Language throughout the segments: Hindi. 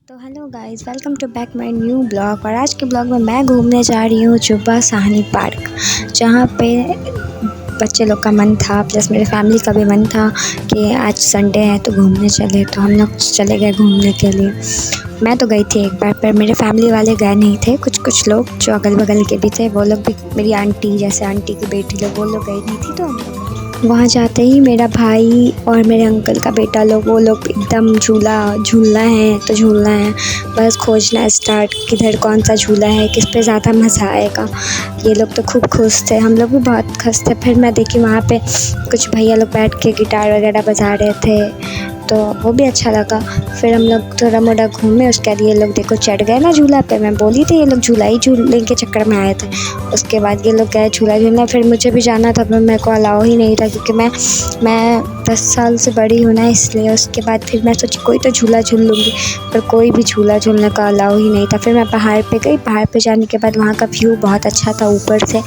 तो hello guys, welcome to back my new blog. और आज के ब्लॉग में मैं घूमने जा रही हूँ जुब्बा साहनी पार्क, जहाँ पे बच्चे लोग का मन था, प्लस मेरे फैमिली का भी मन था कि आज संडे है तो घूमने चले। तो हम लोग चले गए घूमने के लिए। मैं तो गई थी एक बार, पर मेरे फैमिली वाले गए नहीं थे। कुछ लोग जो अगल बगल के भी थे, वो लोग भी, मेरी आंटी जैसे आंटी की बेटी लोग, वो लोग गई नहीं थी। तो हम लोग वहाँ जाते ही मेरा भाई और मेरे अंकल का बेटा लोग, वो लोग एकदम झूलना है तो झूलना है, बस खोजना स्टार्ट किधर कौन सा झूला है, किस पे ज़्यादा मज़ा आएगा। ये लोग तो खूब खुश थे, हम लोग भी बहुत खुश थे। फिर मैं देखी वहाँ पे कुछ भैया लोग बैठ के गिटार वगैरह बजा रहे थे, तो वो भी अच्छा लगा। फिर हम लोग थोड़ा मोड़ा घूमे। उसके बाद ये लोग देखो चढ़ गए ना झूला पे। मैं बोली थी ये लोग झूला ही झूलने के चक्कर में आए थे। उसके बाद ये लोग गए झूला झूलने। फिर मुझे भी जाना था, पर मेरे को अलाउ ही नहीं था, क्योंकि मैं 10 साल से बड़ी हूँ ना, इसलिए। उसके बाद फिर मैं सोची कोई तो झूला झूल लूँगी, पर कोई भी झूला झूलने का अलाउ ही नहीं था। फिर मैं पहाड़ पे गई। पहाड़ पे जाने के बाद वहाँ का व्यू बहुत अच्छा था ऊपर से।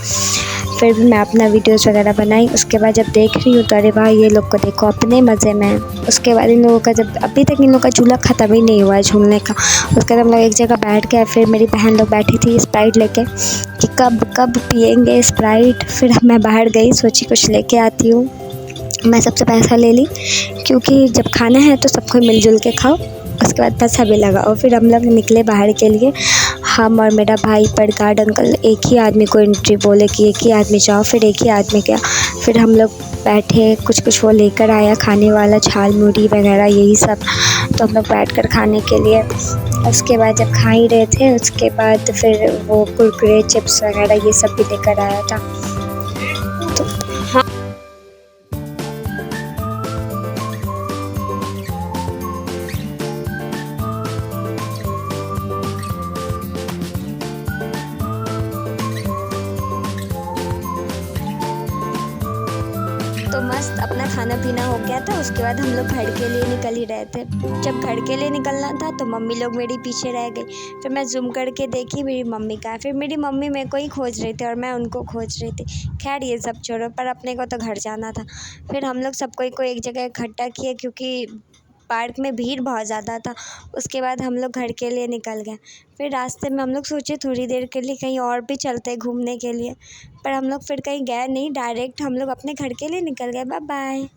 फिर भी मैं अपना वीडियोज़ वगैरह बनाई। उसके बाद जब देख रही हूँ तो अरे वाह, ये लोग को देखो अपने मज़े में। उसके बाद इन लोगों का, जब अभी तक इन लोगों का झूला ख़त्म ही नहीं हुआ है झूलने का। उसके बाद हम लोग एक जगह बैठ गए। फिर मेरी बहन लोग बैठी थी स्प्राइट लेके कि कब पिएंगे स्प्राइट। फिर मैं बाहर गई, सोची कुछ लेके आती हूँ। मैं सबसे पैसा ले ली, क्योंकि जब खाना है तो सबको मिलजुल के खाओ, उसके बाद पैसा भी लगाओ। फिर हम लोग निकले बाहर के लिए, हम और मेरा भाई। पर गार्ड अंकल एक ही आदमी को एंट्री बोले कि एक ही आदमी जाओ। फिर एक ही आदमी गया। फिर हम लोग बैठे, कुछ वो लेकर आया खाने वाला, झाल मुड़ी वगैरह यही सब। तो हम लोग बैठ कर खाने के लिए। उसके बाद जब खा ही रहे थे, उसके बाद फिर वो कुरकुरे चिप्स वगैरह ये सब भी लेकर आया था। तो हाँ, तो मस्त अपना खाना पीना हो गया था। उसके बाद हम लोग घर के लिए निकल ही रहे थे। जब घर के लिए निकलना था तो मम्मी लोग मेरी पीछे रह गई। फिर मैं ज़ूम करके देखी मेरी मम्मी कहाँ है। फिर मेरी मम्मी मेरे को ही खोज रही थी और मैं उनको खोज रही थी। खैर ये सब छोड़ो, पर अपने को तो घर जाना था। फिर हम लोग सब कोई एक जगह इकट्ठा किए, क्योंकि पार्क में भीड़ बहुत ज़्यादा था। उसके बाद हम लोग घर के लिए निकल गए। फिर रास्ते में हम लोग सोचे थोड़ी देर के लिए कहीं और भी चलते घूमने के लिए, पर हम लोग फिर कहीं गए नहीं, डायरेक्ट हम लोग अपने घर के लिए निकल गए। Bye bye.